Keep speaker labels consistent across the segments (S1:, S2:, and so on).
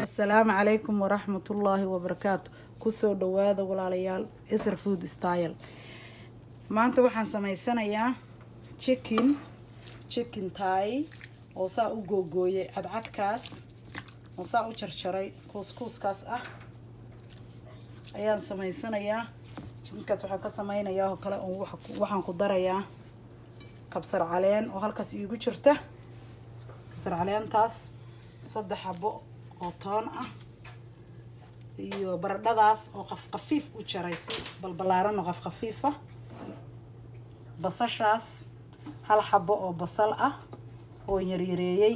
S1: السلام عليكم ورحمة الله وبركاته. كسو دوادا ولاليال إسر فود ستايل. ما أنت وحن سميسنا chicken تاي وصا وجوجوي عد كاس وصا وشرشري كوس كاس أيان سميسنا يا chicken كاس وحن كسمينا يا وكلا وحن قدرة يا كبسر علين وهالكاس يجو شرته كبسر علين تاس صدق حبو طون iyo baradhadaas oo qafiif u jaraysi balbalaaran oo qafiifa basashaas hal xabo oo basal ah oo yaryareeyay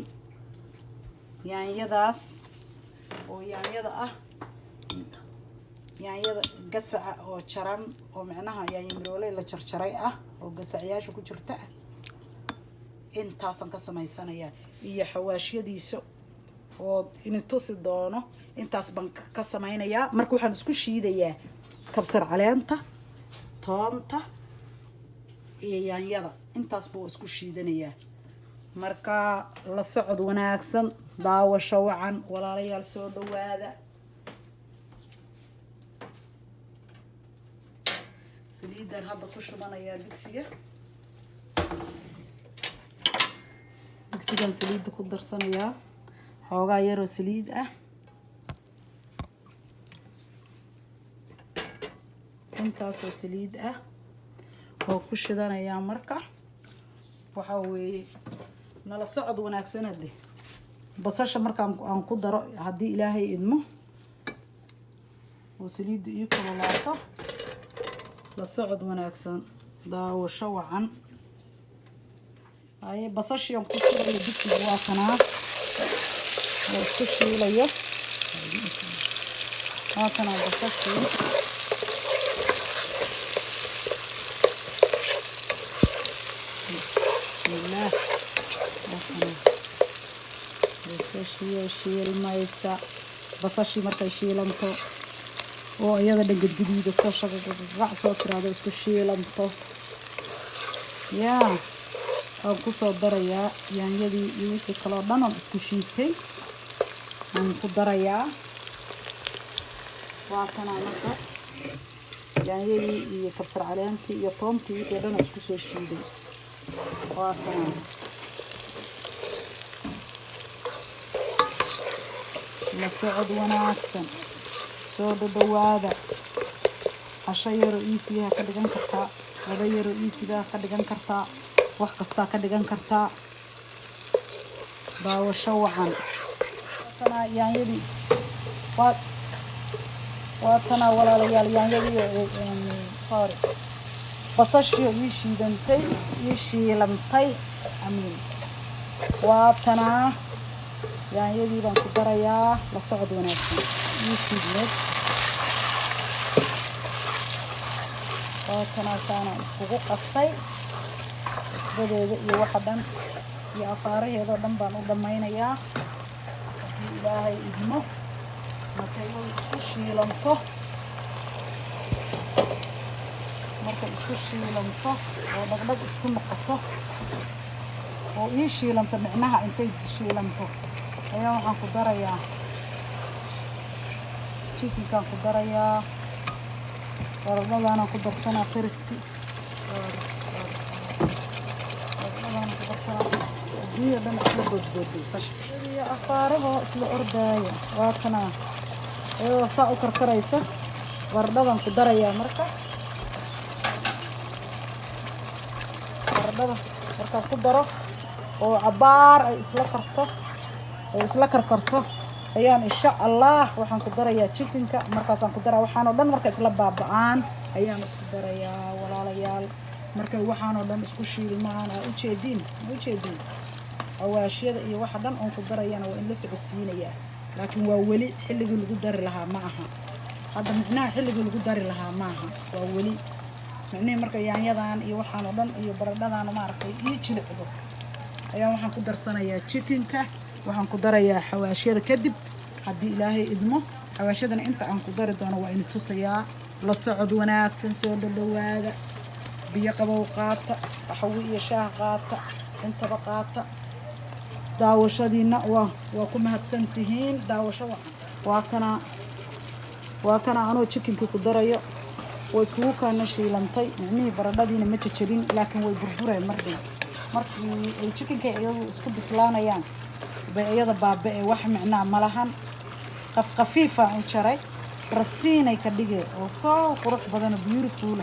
S1: yaanyada gasaca oo jaran oo macnaha yaanyo miroolay la jarjaray ah oo gasaciyaasha ku jirta intaasan ka samaysanaya iyo xawaashiyadiisa oo in tusi doono intaas baan ka samaynayaa marka waxaan isku shiidayaa kabsar caleenta toonta iyo yaanyada intaas buu isku shiidanayaa marka la socod wanaagsan daawasho wacan walaalayaal soo dhawaada saliidan hadda ku shubanayaa digsigan saliida ku darsanayaa xoogaa yaroo saliid ah intaasoo saliid ah oo ku shidanayaa marka waxaa weeye nala socod wanaagsan hadde basasha markaan aan ku daro haddii ilaahay idmo oo saliidda ii kululaato la socod wanaagsan daawasho wacan aye basashiyan ku shiilayo digsiga waa kanaa oo isku shiilayo waa kanaa basashii bismillah shiilmaysa basashii markay shiilanto oo iyada dhangad guduuda soo shaqaqac soo tiraado isku shiilanto yaa aan ku soo darayaa yaanyadii iyo wixii kaloo dhan oo isku shiitay aan ku darayaa waa kana marka yaanyadii iyo kabsar caleentii iyo toontii wixii dhan isku soo shiiday waa kana la socod wanaagsan soo dhawaada casho yaro iisiyaha ka dhigan kartaa wada yaro iisiyaha ka dhigan kartaa wax kasta ka dhigan kartaa daawasho wacan tana yaanyadii waa tana walaalayaal yaanyadii sorry basashii ii shiidantay ii shiilantay amiin waa tana yaanyadii baan ku darayaa la socod wanaagsan ii shiidneed waa tana saana isugu qasay badeeda iyo waxa dhan iyo afaaraheeda dhan baan u dhamaynayaa haddii ilaahay idmo markay isku shiilanto oo dhagdhag isku noqoto oo ii shiilanto micnaha intay shiilanto ayaa waxaan ku darayaa chickenkaan ku darayaa baradhadaanaan ku darsanaa firisti biyo dhan isla boodbooday iyo afaaraha isla ordaaya waa kana iyadoo saa u karkaraysa baradhadan ku darayaa marka baradhada markaan ku daro oo cabaar ay isla karkarto ayaan insha allah waxaan ku darayaa chickenka markaasaan ku daraa waxaan oo dhan marka isla baaba'aan ayaan isku darayaa walaalayaal markay waxaan oo dhan isku shiilmaan u jeedin awaashiyada iyo waxa dhan oo ku darayana waa in la socodsiinayaa laakiin waa weli xilligii lagu dari lahaa ma aha hadda micnaha xilligii lagu dari lahaa ma aha waa weli micnaha marka yaanyadan iyo waxaan oo dhan iyo baradhadan maaragtay ii jilicdo ayaa waxaan ku darsanayaa chickenka waxaan ku darayaa xawaashiyada kadib haddii ilaahay idmo xawaashiyadana inta aan ku dari doono waa in tusayaa la socod wanaagsan soo dhawaada biyo qabow qaata qaxwo iyo shaah qaata intaba qaata daawashadiina waa ku mahadsantihiin daawashada waa kana anoo chickenka ku darayo oo iskugu kaana shiilantay micnihii baradhadiina ma jajabin laakiin way burbureen markii ay chickenka iyadu isku bislaanayaan bay iyada baaba'e wax micnaa malahan qafiifa u jaray rasiinay ka dhigay oo soo qurux badan oo beautiful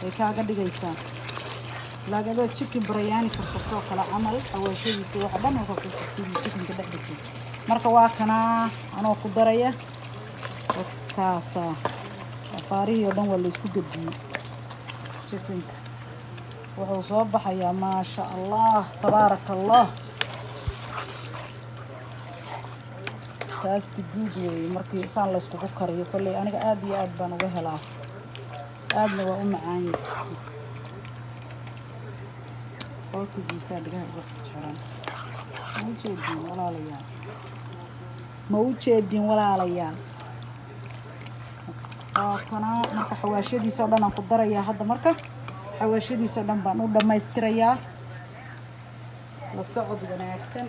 S1: ay kaaga dhigaysaa laagada chicken biryani karto kala camal xawaashadiisa waxa dhan oo ku jirtay chickenka dhexdiisa marka waa kana anoo ku daraya kaasa afaarihi oo dhan waa la isku gadiyay chickenka wuxuu soo baxayaa maasha Allah tabaarakallah taas good way markii saan la isku kariyo kulay aniga aad iyo aad baan uga helaa aadna waa u macaan yahay qolkiisa dhigaha uga xiran ma u jeedin walaalayaal kana marka xawaashadiisa oo dhan aan ku darayaa hadda marka xawaashadiisa oo dhan baan u dhamaystirayaa la socod wanaagsan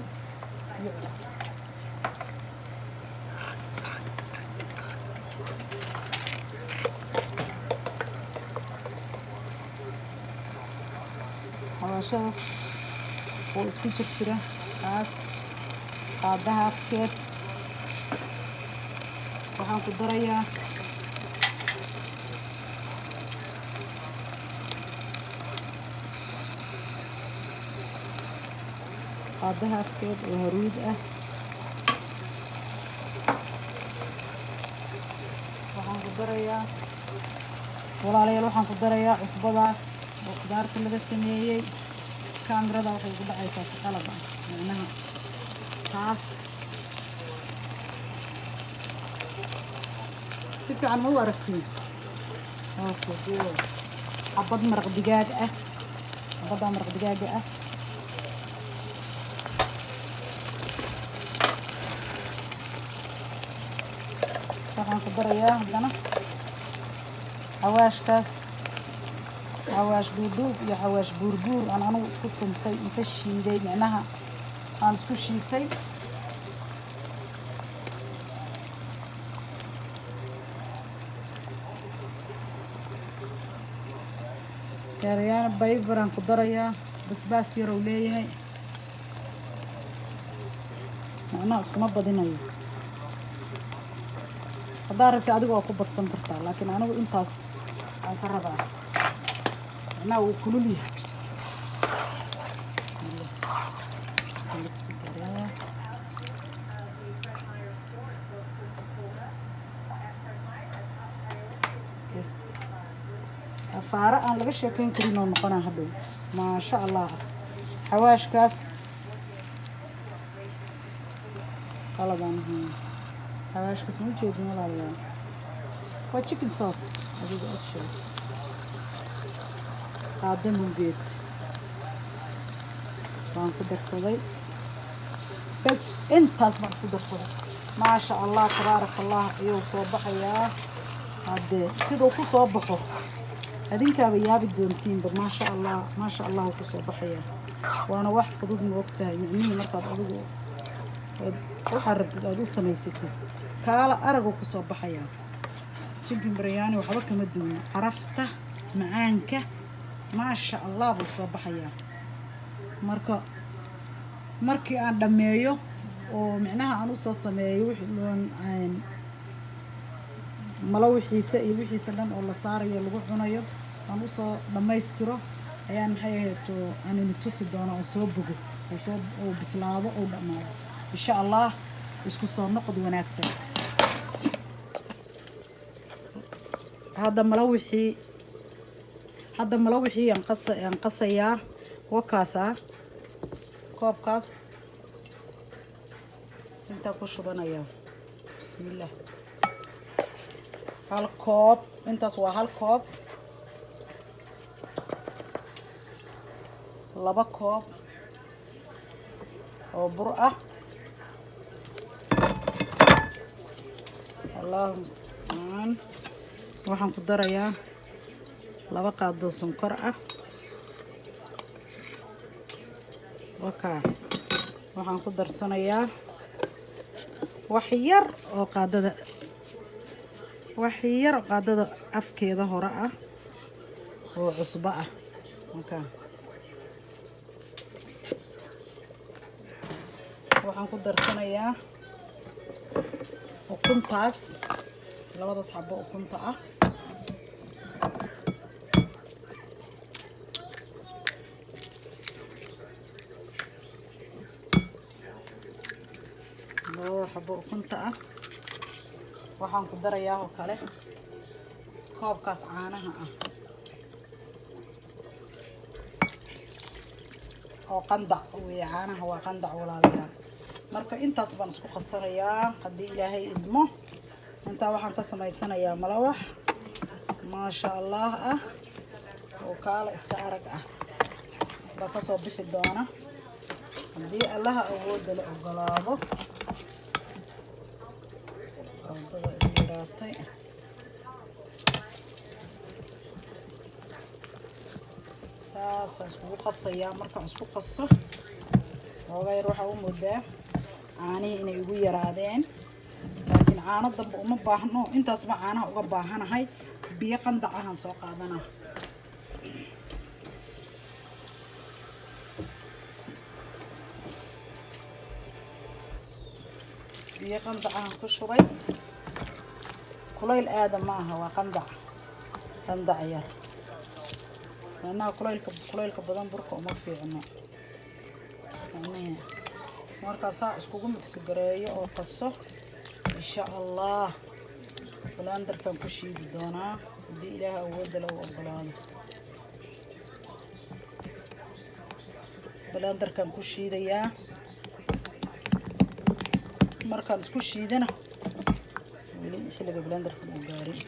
S1: xawaashadaas oo isku jira kaas qaadaha afkeed waxaan ku darayaa qaadaha afkeed oo haruud ah waxaan ku darayaa walaalayaal waxaan ku darayaa cusbadaas oo qudaarta laga sameeyay kaamirada waxay ku dhacaysaa si qalab ah macnaha taas si fiican ma u aragtiin xabad maraq digaag ah xabada maraq digaaga ah waxaan ku darayaa haddana xawaashkaas xawaash duuduub iyo xawaash buurbuur aan anigu isku tuntay inta shiiday micnaha aan isku shiitay yaryaan baybaraan ku darayaa basbaas yarow leeyahay macnaha iskuma badinayo haddaa rabta adiga waa ku badsan kartaa laakiin anigu intaas aan ka rabaa macnaha wuu kulul yahay afaara aan laga sheekayn karin oo noqonaa hadhow maasha Allah xawaashkaas qaladaan xawaashkaas ma jeedin walaalayaal waa chicken sauce adiga adshay qaado mugeed waan ku darsaday bas intaas baan ku darsaday maasha Allah tabaarakallah ayuu soo baxayaa hadee sidoo ku soo baxo adinkaaba yaabi doontiinba maasha Allah ku soo baxaya waana wax fudud ma ogtahay micnihi markaad adigu waxaad rabtid aad u samaysatid kaala aragu ku soo baxaya chicken biryani waxba kama duwan carafta macaanka maasha Allah buu soo baxaya markii aan dhameeyo oo micnaha aan u soo sameeyo wixii malo wixiisa iyo wixiisa dhan oo la saarayo lagu cunayo aan u soo dhamaystiro ayaan maxay ahayd aan tusi doono oo soo bogo oo bislaado oo dhamaado insha Allah isku soo noqod wanaagsan hadda malo wixii aan qasayaa wakaasa koobkaas inta ku shubanaya bismillaah hal koob intaas waa hal koob laba koob oo bur ah Allahumma waxaan ku darayaa laba qaado sonkor ah okay waxaan ku darsanayaa wax yar oo qaadada afkeeda hore ah oo cusbo ah okay waxaan ku darsanayaa ukuntaas labadaas xabo ukunta ah waxaan ku darayaa oo kale koobkaas caanaha ah oo qandac weeye caanaha waa qandac walaalayaal marka intaas baan isku qasanayaa haddii ilaahay idmo intaa waxaan ka samaysanayaa malawax maasha allah ah oo kaala iska arag ah baa ka soo bixi doona haddii allaha awoodda la ogolaado saasaan iskugu qasayaa markaan isku qaso hoogaa yar waxaa u moodaa caanihii inay igu yaraadeen laakiin caano dambe uma baahno intaasba caanaha uga baahanahay biyo qandac ahaan soo qaadanaa biyo qandac ahaan ku shubay kulayl aada ma aha waa qandac yar لأنها كليلك بدن بركة وما في عنا يعني مركز اسكوكم كسجراية أو قصة إن شاء الله بلاندر كان كشي بدونا دي إلها أود لو أبلان بلاندر كان كشي ديا مركز كشي دنا ولي حلقة بلاندر كان أجاري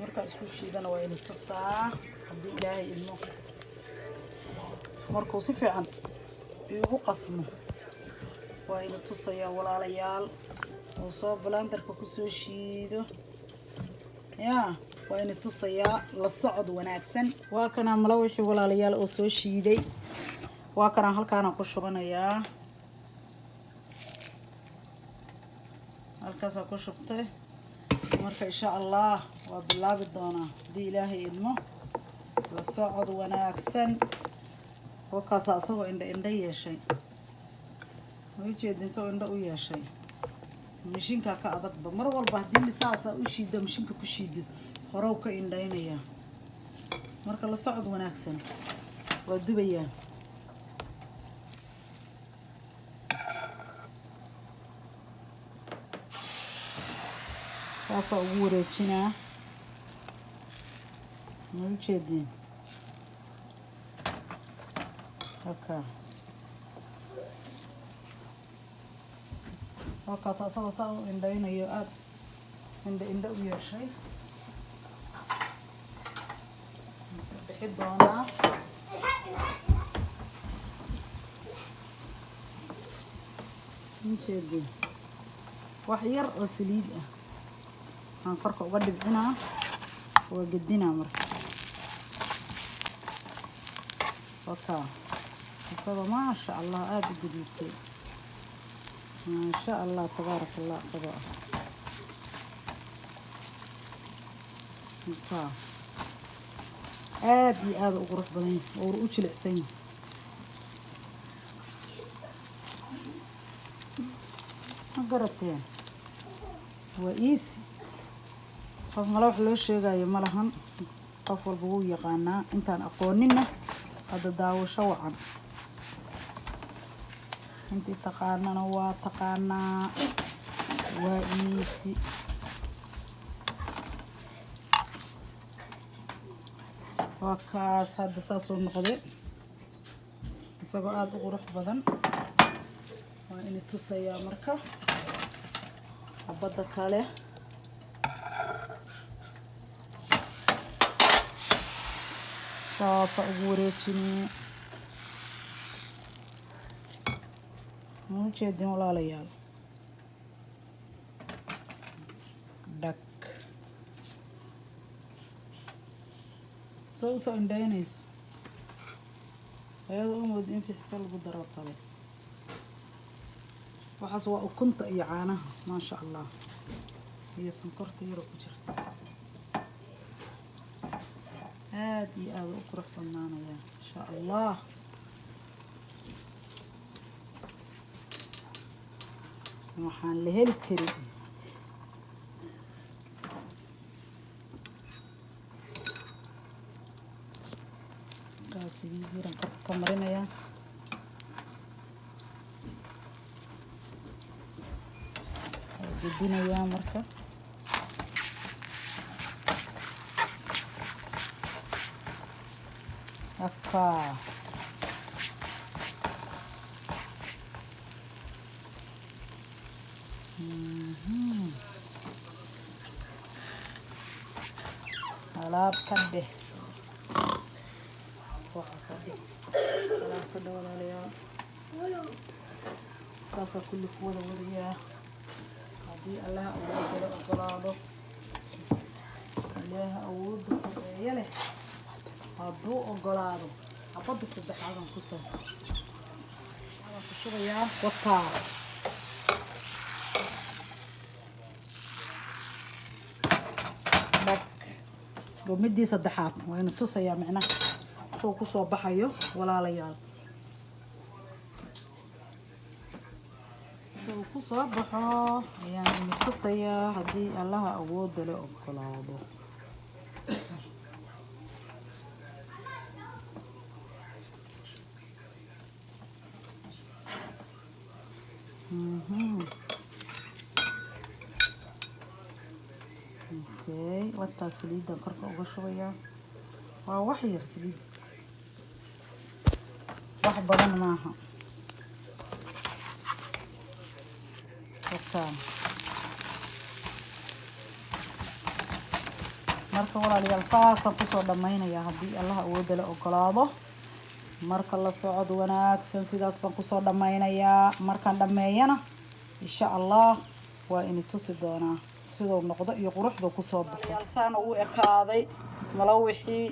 S1: مركز كشي دنا وين التصاع haddii ilaahay idmo markuu si fiican igu qasmo waa ina tusayaa walaalayaal oo soo blandarka ku soo shiido yaa waa ina tusayaa la socod wanaagsan waa kana malawaxii walaalayaal oo soo shiiday waa kana halkaana ku shubanayaa halkaas ku shubtay marka insha Allah waa bilaabi doonaa haddii ilaahay idmo la socod wanaagsan wakaas asagoo indha yeeshay way jeedin soo indha u yeeshay mishiinka ka adagba mar walba hadii saasa u shiido mishiinka ku shiido horow ka indhaynaya marka la socod wanaagsan waa dubayaan saasa ugu wareejinaa نوجدين هكا هكا صاصا عندنا يؤد عند ويا شيء بحب أنا نوجدين وحير غسيل هنفرق وقلب هنا وقدنا مرة وكا صبا ما شاء الله آدي قديتي ما شاء الله تبارك الله صبا وكا آدي أغرف بلين ورؤوش العسين ما قرأتين وإيسي قف ملوح لو شيغايو ملهن قف walba wuu yaqaanaa intaan aqoonina hada daawasho wacan intii taqaanana waa taqaanaa waa easy waa kaas hada saas oo noqday isagoo aad u qurux badan waa in tusayaa marka xabada kale saasa ugu wareejinay mujeedin walaalayaal dhag soo indhaynayso ayadoo u mood in fixsa lagu daro kale waxaas waa ukunta iyo caanaha maasha allah iyo sonkorta yar ku jirta aad iyo aad u qurux badnaanaya insha allah waxaan la heli karin kaasi jiran ka marinaya gudinaya marka akka alaab ka dheh alaab ka dheh walaalayaal kaasa kulli ku wada wariyaa haddii allaha awoodda ogolaado ilaaha awoodda sareeya leh hadduu ogolaado xabadda saddexaadan ku saaso waxaan ku shubayaa wataa midii saddexaad waa ina tusayaa macnaha soo ku soo baxayo walaalayaal soo ku soo baxo ayaan ina tusayaa haddii allaha awoodda leh ogolaado okay wataa saliidan korka uga shubayaa waa wax yar saliid wax badan maaha wataa marka walaalayaal saasaan kusoo dhammaynayaa haddii allaha awoodda leh ogolaado marka la socod wanaagsan sidaas baan kusoo dhammaynayaa markaan dhammeeyana insha allah waa ini tusi doonaa sidoo noqdo iyo quruxda ku soo baxo saan uu ekaaday malawixii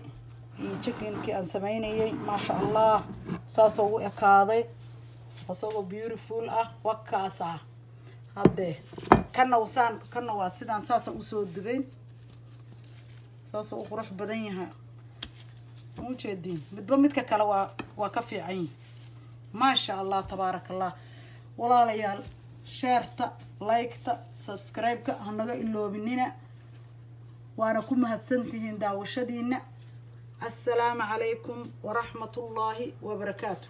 S1: iyo chickenkii aan sameynayay maasha allah saas uu ekaaday asagoo beautiful ah wakaasa hadde kana waa sidaan saas u soo dubayn saas uu qurux badan yahay u jeedin midba midka kale waa ka fiican maasha allah tabaarakallah walaalayaal sheerta like-ta subscribe-ka hanaga iloobinina waana ku mahadsantihiin daawashadiina assalaamu calaykum waraxmatullaahi wabarakaatuh